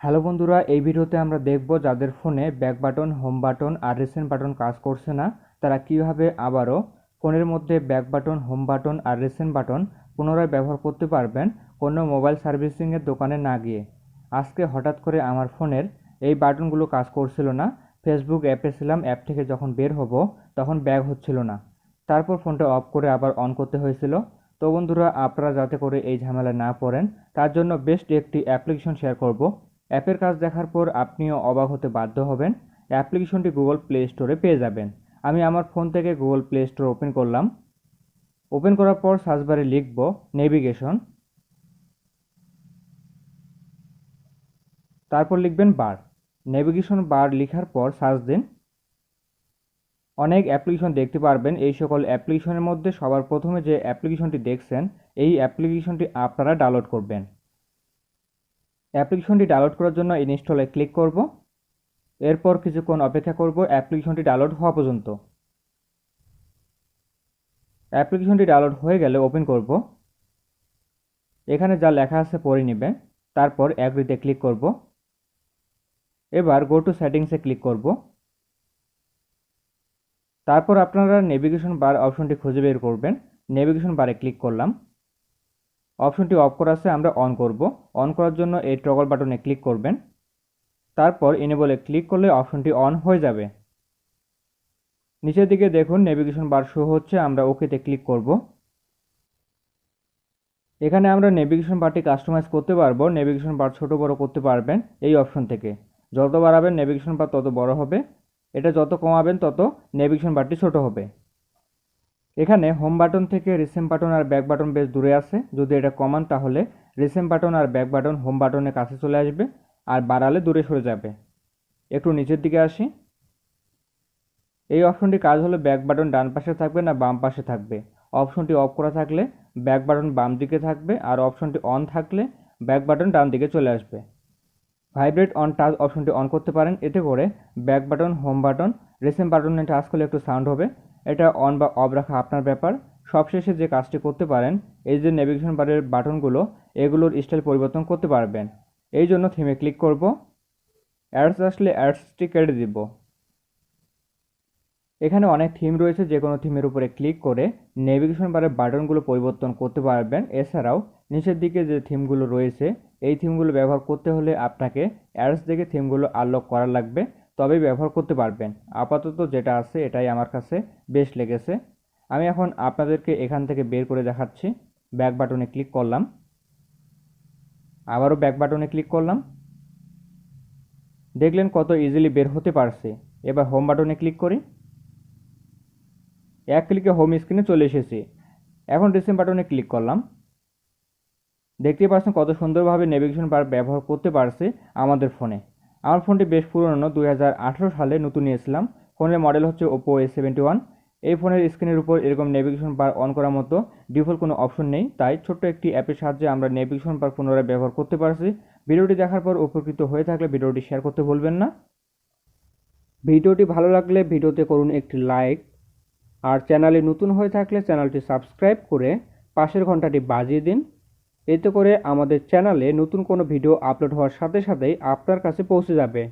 Hello বন্ধুরা, এই ভিডিওতে আমরা দেখব যাদের ফোনে ব্যাক বাটন, হোম বাটন আর রিসেন্ট বাটন কাজ করছে না তারা কিভাবে আবারও ফোনের মধ্যে ব্যাক বাটন, হোম বাটন আর রিসেন্ট বাটন পুনরায় ব্যবহার করতে পারবেন কোনো মোবাইল সার্ভিসিংয়ের দোকানে না গিয়ে। আজকে হঠাৎ করে আমার ফোনের এই বাটনগুলো কাজ করছিল না। ফেসবুক অ্যাপে ছিলাম, অ্যাপ থেকে যখন বের হব তখন ব্যাক হচ্ছিল না। তারপর ফোনটা অফ করে আবার অন করতে হয়েছিল। তো বন্ধুরা, আপনারা যাতে করে এই ঝামেলায় না পড়েন তার জন্য বেস্ট একটি অ্যাপ্লিকেশন শেয়ার করব। অ্যাপের কাজ দেখার পর আপনিও অবাক হতে বাধ্য হবেন। অ্যাপ্লিকেশনটি গুগল প্লে স্টোরে পেয়ে যাবেন। আমি আমার ফোন থেকে গুগল প্লে স্টোর ওপেন করলাম। ওপেন করার পর সার্চ বারে লিখব নেভিগেশন, তারপর লিখবেন বার। নেভিগেশন বার লেখার পর সার্চ দিন। অনেক অ্যাপ্লিকেশন দেখতে পারবেন। এই সকল অ্যাপ্লিকেশনের মধ্যে সবার প্রথমে যে অ্যাপ্লিকেশনটি দেখছেন এই অ্যাপ্লিকেশনটি আপনারা ডাউনলোড করবেন। অ্যাপ্লিকেশনটি ডাউনলোড করার জন্য ইনস্টলে ক্লিক করব। এরপর কিছুক্ষণ অপেক্ষা করব অ্যাপ্লিকেশনটি ডাউনলোড হওয়া পর্যন্ত। অ্যাপ্লিকেশনটি ডাউনলোড হয়ে গেলে ওপেন করব। এখানে যা লেখা আছে পড়ে নেবেন। তারপর অ্যাগ্রিতে ক্লিক করব। এবার গো টু সেটিংসে ক্লিক করব। তারপর আপনারা নেভিগেশন বার অপশনটি খুঁজে বের করবেন। নেভিগেশন বারে ক্লিক করলাম। অপশনটি অফ করা আছে, আমরা অন করব। অন করার জন্য এই টগল বাটনে ক্লিক করবেন। তারপর এনেবলে ক্লিক করলে অপশনটি অন হয়ে যাবে। নিচের দিকে দেখুন নেভিগেশন বার শো হচ্ছে, আমরা ওকেতে ক্লিক করব। এখানে আমরা নেভিগেশন বারটি কাস্টমাইজ করতে পারবো। নেভিগেশন বার ছোট বড় করতে পারবেন এই অপশন থেকে। যত বাড়াবেন নেভিগেশন বার তত বড় হবে, এটা যত কমাবেন তত নেভিগেশন বারটি ছোট হবে। এখানে হোম বাটন থেকে রিসেন্ট বাটন আর ব্যাক বাটন বেশ দূরে আছে। যদি এটা কমান তাহলে রিসেন্ট বাটন আর ব্যাক বাটন হোম বাটনের কাছে চলে আসবে, আর বাড়ালে দূরে সরে যাবে। একটু নিচের দিকে আসি। এই অপশনটি কাজ হলো ব্যাক বাটন ডান পাশে থাকবে না বাম পাশে থাকবে। অপশনটি অফ করা থাকলে ব্যাক বাটন বাম দিকে থাকবে, আর অপশনটি অন থাকলে ব্যাক বাটন ডান দিকে চলে আসবে। ভাইব্রেট অন টাচ অপশনটি অন করতে পারেন, এতে করে back button, home button, recent বাটনে টাচ করলে একটু সাউন্ড হবে। এটা অন বা অফ রাখা আপনার ব্যাপার। সবশেষে যে কাজটি করতে পারেন, এই যে নেভিগেশন বারের বাটনগুলো এগুলোর স্টাইল পরিবর্তন করতে পারবেন। এই জন্য থিমে ক্লিক করব। অ্যাডস আসলে অ্যাডসটি কেটে দিব। এখানে অনেক থিম রয়েছে, যে কোনো থিমের উপরে ক্লিক করে নেভিগেশন বারের বাটনগুলো পরিবর্তন করতে পারবেন। এছাড়াও নিচের দিকে যে থিমগুলো রয়েছে এই থিমগুলো ব্যবহার করতে হলে আপনাকে অ্যাডস দেখে থিমগুলো আনলক করা লাগবে, তবেই ব্যবহার করতে পারবেন। আপাতত যেটা আছে এটাই আমার কাছে বেশ লেগেছে। আমি এখন আপনাদেরকে এখান থেকে বের করে দেখাচ্ছি। ব্যাক বাটনে ক্লিক করলাম, আবারও ব্যাক বাটনে ক্লিক করলাম। দেখলেন কত ইজিলি বের হতে পারছে। এবার হোম বাটনে ক্লিক করি। এক ক্লিকে হোম স্ক্রিনে চলে এসেছি। এখন রিসেন্ট বাটনে ক্লিক করলাম। দেখতেই পাচ্ছেন কত সুন্দরভাবে নেভিগেশন বার ব্যবহার করতে পারছে আমাদের ফোনে। আমার ফোনটি বেশ পুরনো, 2018 সালে নতুন নিয়েছিলাম। ফোনের মডেল হচ্ছে ওপো A71। এই ফোনের স্ক্রিনের উপর এরকম নেভিগেশন বার অন করার মতো ডিফল্ট কোনো অপশন নেই, তাই ছোট্ট একটি অ্যাপের সাহায্যে আমরা নেভিগেশন বার পুনরায় ব্যবহার করতে পারছি। ভিডিওটি দেখার পর উপকৃত হয়ে থাকলে ভিডিওটি শেয়ার করতে ভুলবেন না। ভিডিওটি ভালো লাগলে ভিডিওতে করুন একটি লাইক, আর চ্যানেলে নতুন হয়ে থাকলে চ্যানেলটি সাবস্ক্রাইব করে পাশের ঘন্টাটি বাজিয়ে দিন। এতে করে আমাদের চ্যানেলে নতুন কোনো ভিডিও আপলোড হওয়ার সাথে সাথেই আপনার কাছে পৌঁছে যাবে।